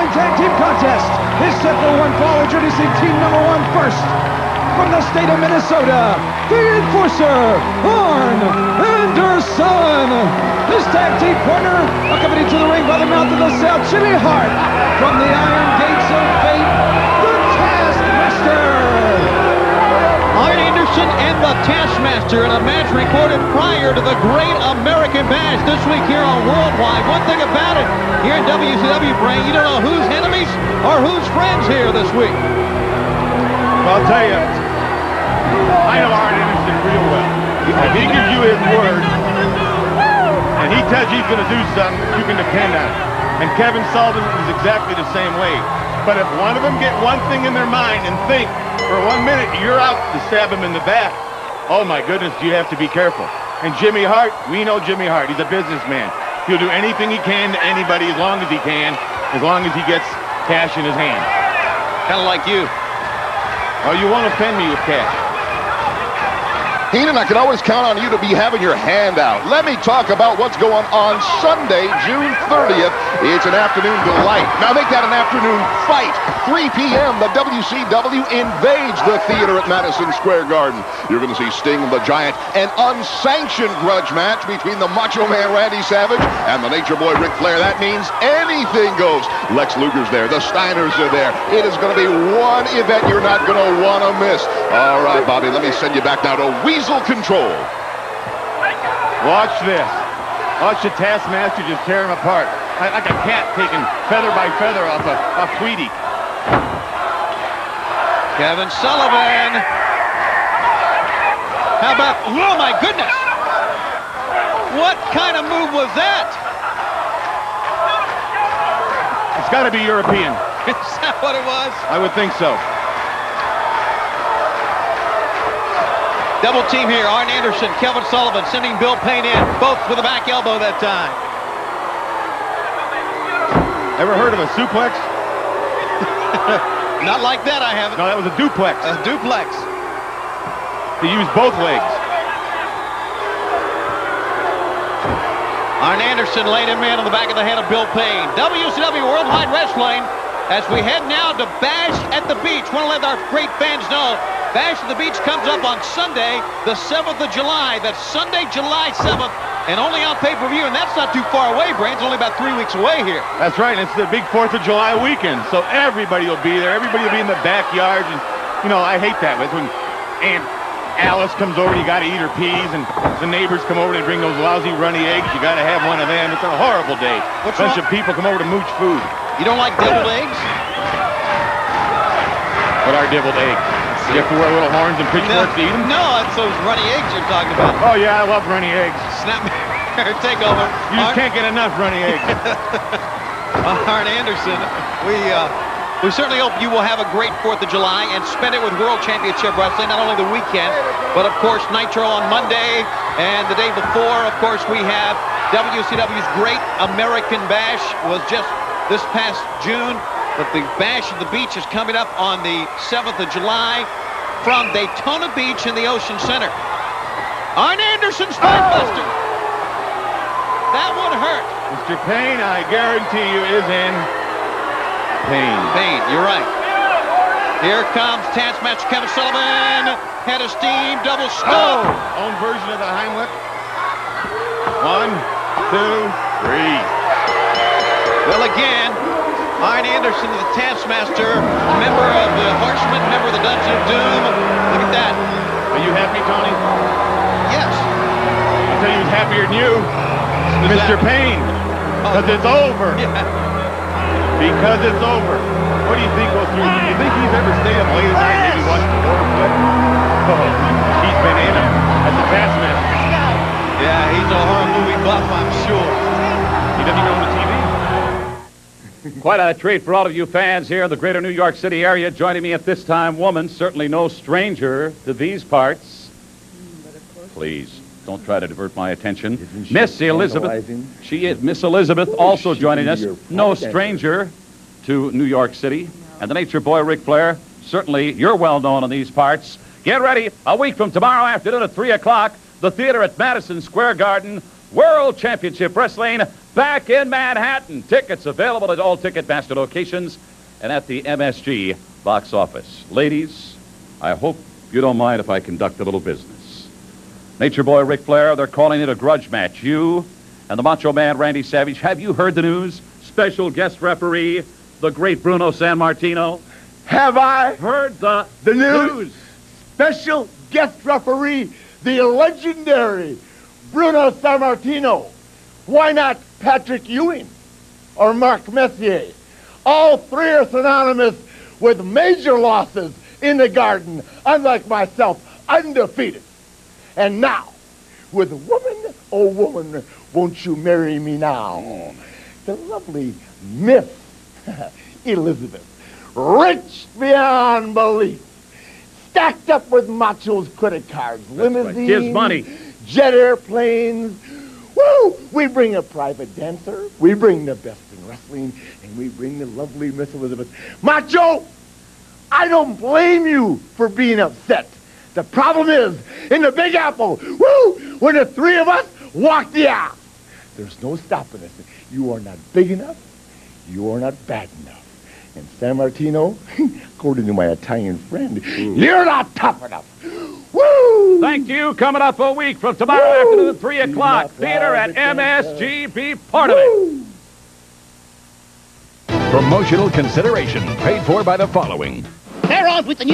One tag team contest is set for one fall. Introducing team number one first. From the state of Minnesota, the Enforcer, Arn Anderson. His tag team partner, accompanied to the ring by the mouth of the South, Jimmy Hart. From the Iron Gates of Fate, the Taskmaster. Arn Anderson and the Taskmaster in a match recorded prior to the Great American Bash this week here on Worldwide. One thing about it, here in WCW Brain, you don't know who's enemies or who's friends here this week. Well, I'll tell you, I know Arn Anderson real well. If he gives you his word, and he tells you he's going to do something, you can depend on it. And Kevin Sullivan is exactly the same way. But if one of them get one thing in their mind and think, for 1 minute, you're out to stab him in the back, oh my goodness, you have to be careful. And Jimmy Hart, we know Jimmy Hart. He's a businessman. He'll do anything he can to anybody as long as he can, as long as he gets cash in his hand. Kind of like you. Oh, you won't offend me with cash. Heenan, I can always count on you to be having your hand out. Let me talk about what's going on Sunday, June 30th. It's an afternoon delight. Now make that an afternoon fight. 3 p.m. the WCW invades the theater at Madison Square Garden. You're going to see Sting the Giant, an unsanctioned grudge match between the Macho Man Randy Savage and the Nature Boy Ric Flair. That means anything goes. Lex Luger's there. The Steiners are there. It is going to be one event you're not going to want to miss. All right, Bobby, let me send you back now to Weasel Control. Watch this. Watch the Taskmaster just tear him apart. Like a cat taking feather by feather off a Tweety. Kevin Sullivan. How about, oh my goodness. What kind of move was that? It's got to be European. Is that what it was? I would think so. Double team here. Arn Anderson, Kevin Sullivan sending Bill Payne in, both with a back elbow that time. Ever heard of a suplex? Not like that, I haven't. No, that was a duplex. A duplex. He used both legs. Arn Anderson laid him in on the back of the head of Bill Payne. WCW Worldwide Wrestling as we head now to Bash at the Beach. Want to let our great fans know, Bash at the Beach comes up on Sunday, the 7th of July. That's Sunday, July 7th, and only on pay-per-view, and that's not too far away, Brain. It's only about 3 weeks away here. That's right, and it's the big 4th of July weekend, so everybody will be there. Everybody will be in the backyard, and, you know, I hate that. That's when Aunt Alice comes over, you got to eat her peas, and the neighbors come over and bring those lousy runny eggs. You got to have one of them. It's a horrible day. A bunch of people come over to mooch food. You don't like deviled eggs? What are deviled eggs? You have to wear little horns and pitchforks to eat them? No, it's those runny eggs you're talking about. Oh, yeah, I love runny eggs. Snap take over. You just can't get enough runny eggs. Arn Anderson, we certainly hope you will have a great 4th of July and spend it with World Championship Wrestling, not only the weekend, but, of course, Nitro on Monday, and the day before, of course, we have WCW's Great American Bash was just this past June. But the Bash at the Beach is coming up on the 7th of July from Daytona Beach in the Ocean Center. Arn Anderson, Spinebuster. That would hurt. Mr. Payne, I guarantee you, is in pain. Payne, you're right. Here comes Taskmaster Kevin Sullivan. Head of steam, double scoop. Own version of the Heimlich. 1, 2, 3. Well, again, Arn Anderson, the Taskmaster, member of the Horsemen, member of the Dungeon of Doom. Look at that. Are you happy, Tony? Yes. I'll tell you who's happier than you. Mr. Payne. Because it's over. Yeah. Because it's over. What do you think goes through? Do you think he's ever stayed up late at night and maybe watched the Warfare? Oh, he's been in him as a Taskmaster. Yeah, he's a horror movie buff, I'm sure. He doesn't even own the TV. Quite a treat for all of you fans here in the greater New York City area. Joining me at this time, woman, certainly no stranger to these parts. Please, don't try to divert my attention. Miss Elizabeth, she is Miss Elizabeth, also joining us. No stranger to New York City. And the Nature Boy, Ric Flair, certainly you're well known in these parts. Get ready, a week from tomorrow afternoon at 3 o'clock, the theater at Madison Square Garden, World Championship Wrestling back in Manhattan. Tickets available at all Ticketmaster locations and at the MSG box office. Ladies, I hope you don't mind if I conduct a little business. Nature Boy Ric Flair, they're calling it a grudge match. You and the Macho Man Randy Savage, have you heard the news? Special guest referee, the great Bruno Sammartino. Have I Heard the news? Special guest referee, the legendary Bruno Sammartino. Why not Patrick Ewing or Mark Messier? All three are synonymous with major losses in the Garden, unlike myself, undefeated. And now, with woman, oh woman, won't you marry me now? The lovely Miss Elizabeth, rich beyond belief, stacked up with Macho's credit cards, limousines, right. Gives money, jet airplanes. Woo! We bring a private dancer, we bring the best in wrestling, and we bring the lovely Miss Elizabeth. Macho, I don't blame you for being upset. The problem is, in the Big Apple, woo, when the three of us walk the aisle, there's no stopping us. You are not big enough, you are not bad enough. And Sammartino, according to my Italian friend, you're not tough enough. Woo! Thank you. Coming up a week from tomorrow afternoon at 3 o'clock. Theater at MSG. Be part of it. Promotional consideration paid for by the following. They're on with the